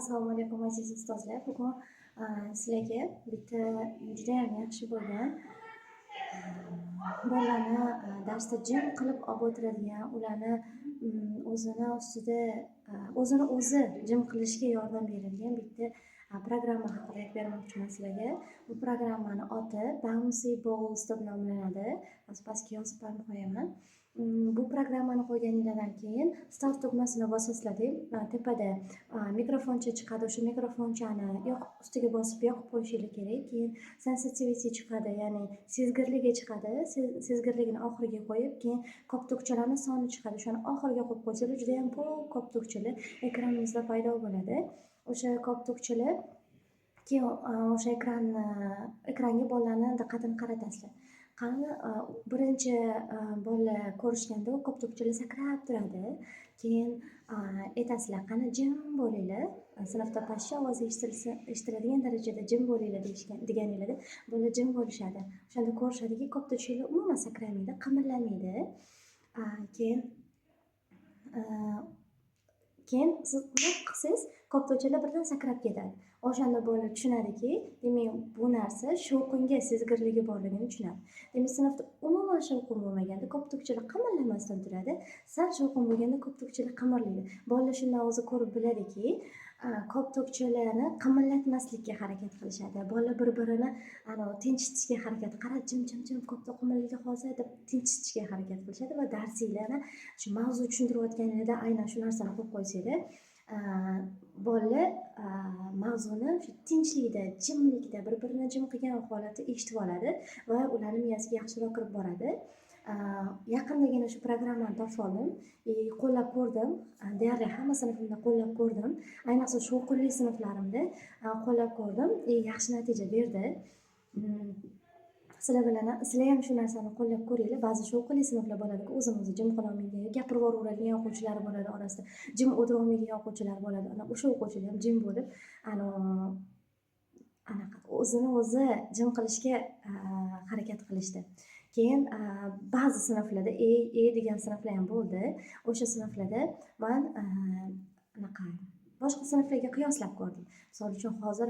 Assalomu alaykum aziz ustozlar. Bugun sizlarga bitta judayam yaxshi bo'lgan bolalarni darsda jim qilib olib o'tiradigan, ularni o'zini ustida o'zini o'zi jim qilishga yordam beradigan bitta programma haqida aytib bermoqchiman sizlarga. Bu programmani oti Bouncy Balls deb nomlanadi. Pastga yozib ham qo'yaman. Bu programmani qo'yganingizdan keyin start tugmasini bosasizlarda tepada mikrofoncha chiqadi. O'sha mikrofonchani ustiga bosib yoqib qo'yishingiz kerak. Keyin sensitivity chiqadi, ya'ni sezgirligi chiqadi. Sezgirligini oxiriga qo'yib, keyin koptokchalarni soni chiqadi. O'shani oxiriga qo'yib qo'ysangiz juda ham ko'p koptokchalar ekraningizda paydo bo'ladi. O'sha koptokchalar keyin o'sha ekranga bolalarni diqqatini qaratasizlar. Qani birinchi bolalar ko'rishganda u koptokchalar sakrab turadi. Keyin aytasizlar, qani jim bo'linglar. Sinfda pastcha ovoz eshitiladigan darajada jim bo'linglar deganingizda bolalar jim bo'lishadi. O'shanda ko'rishadiki, koptokchalar umuman sakramaydi, qimirlamaydi. Keyin siz uzoq qilsangiz koptokchalar birdan sakrab ketadi. O'shanda bolalar tushunadiki, demak bu narsa shovqinga sezgirligi borligini tushunadi. Demak sinfda umuman shovqin bo'lmaganda koptokchalar qimirlamasdan turadi. Sal shovqin bo'lganda koptokchalar qimirlaydi. Bolalar shundan o'zi ko'rib biladiki, koptokchalarni qimirlatmaslikka harakat qilishadi. Bolalar bir-birini tinchitishga harakat qiladi. Jim koptok qimirlaydi hozir deb tinchitishga harakat qilishadi va darsinglarni shu mavzu tushuntirayotganingizda aynan shu narsani qo'yib qo'ysanglar, bolalar mavzuni shu tinchlikda, jimlikda, bir-birini jim qilgan holatda eshitib oladi va ularning miyasiga yaxshiroq kirib boradi. Yaqindagina shu programmani topib oldim, qo'llab ko'rdim. Deyarli hamma sinfimda qo'llab ko'rdim. Ayniqsa shovqinli sinflarimda qo'llab ko'rdim. Yaxshi natija berdi. Sizlar ham shu narsani qo'llab ko'ringlar. Ba'zi shovqinli sinflar bo'ladi-ku, o'zini-o'zi jim qila olmaydigan, gapirib yuboradigan o'quvchilar bo'ladi orasida. Jim o'tira olmaydigan o'quvchilar bo'ladi. O'sha o'quvchilar ham jim bo'lib, o'zini-o'zi jim qilishga harakat qilishdi. Keyin ba'zi sinflarda degan sinflar ham bo'ldi. O'sha sinflarda men boshqa sinflarga qiyoslab ko'rdim. Misol uchun hozir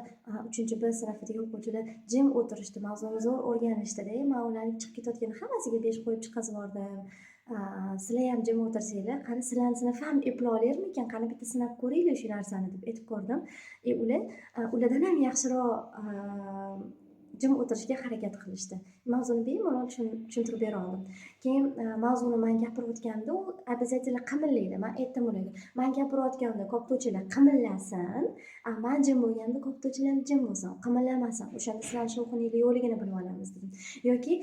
3-B sinfidagi o'quvchilar jim o'tirishdi, mavzuni zo'r o'rganishdi-da. Men ularning chiqib ketayotgan hammasiga 5 qo'yib chiqazib yubordim. Sizlar ham jim o'tirsanglar, qani sizlarning sinf ham epla olarmikan? Qani bitta sinab ko'ringlar shu narsani deb aytib ko'rdim. Ulardan ham yaxshiroq jim o'tirishga harakat qilishdi. Mavzuni bemalol tushuntirib bera oldim. Keyin mavzuni men gapirayotganda u обязательно qimirlaydi. Men aytdim ularga, men gapirayotganda koptokchalar qimirlasin, men jim bo'lganda koptokchalar jim bo'lsin, qimirlamasin. O'shanda sizlar shovqinli yo'qligini bilib olamiz dedim. Yoki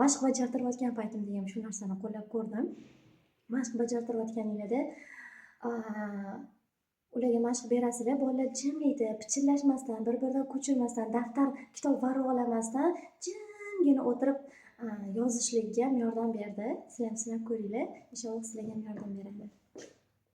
mashq bajartirayotgan paytimda ham shu narsani qo'llab ko'rdim. Mashq bajartirayotganingizda ularga mashq berasizlar, bolalar jimlikda, pichirlashmasdan, bir-biridan ko'chirmasdan, daftar, kitob varaqlamasdan jimgina o'tirib yozishlikka ham yordam berdi. Sizlar ham sinab ko'ringlar. Inshaalloh sizlarga ham yordam beradi.